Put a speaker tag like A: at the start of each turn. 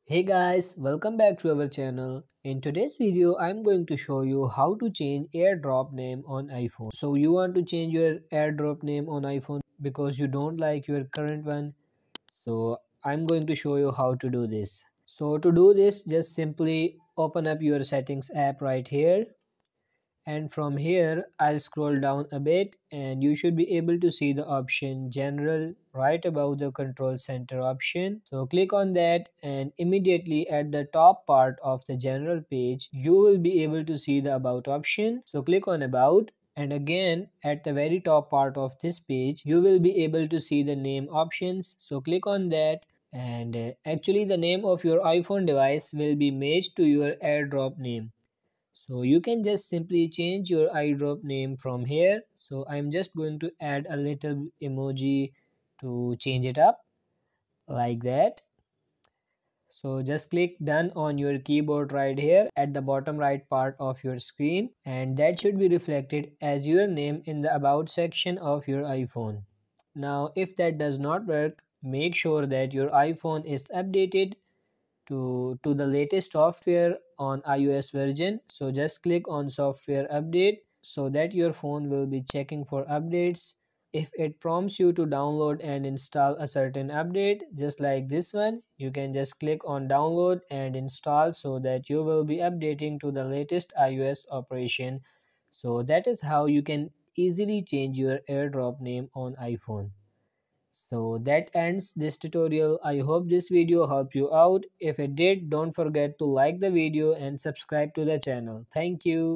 A: Hey guys, welcome back to our channel. In today's video, I'm going to show you how to change airdrop name on iPhone. So you want to change your airdrop name on iPhone because you don't like your current one. So I'm going to show you how to do this. So to do this, just simply open up your settings app right here, and from here I'll scroll down a bit and you should be able to see the option general right above the control center option. So click on that, and immediately at the top part of the general page you will be able to see the about option. So click on about, and again at the very top part of this page you will be able to see the name options. So click on that, and actually the name of your iPhone device will be matched to your airdrop name. So you can just simply change your eyedrop name from here. So I'm just going to add a little emoji to change it up like that. So just click done on your keyboard right here at the bottom right part of your screen, and that should be reflected as your name in the about section of your iPhone. Now if that does not work, make sure that your iPhone is updated to the latest software on iOS version. So just click on software update so that your phone will be checking for updates. If it prompts you to download and install a certain update just like this one, you can just click on download and install so that you will be updating to the latest iOS operation. So that is how you can easily change your airdrop name on iPhone. So that ends this tutorial. I hope this video helped you out. If it did, don't forget to like the video and subscribe to the channel. Thank you.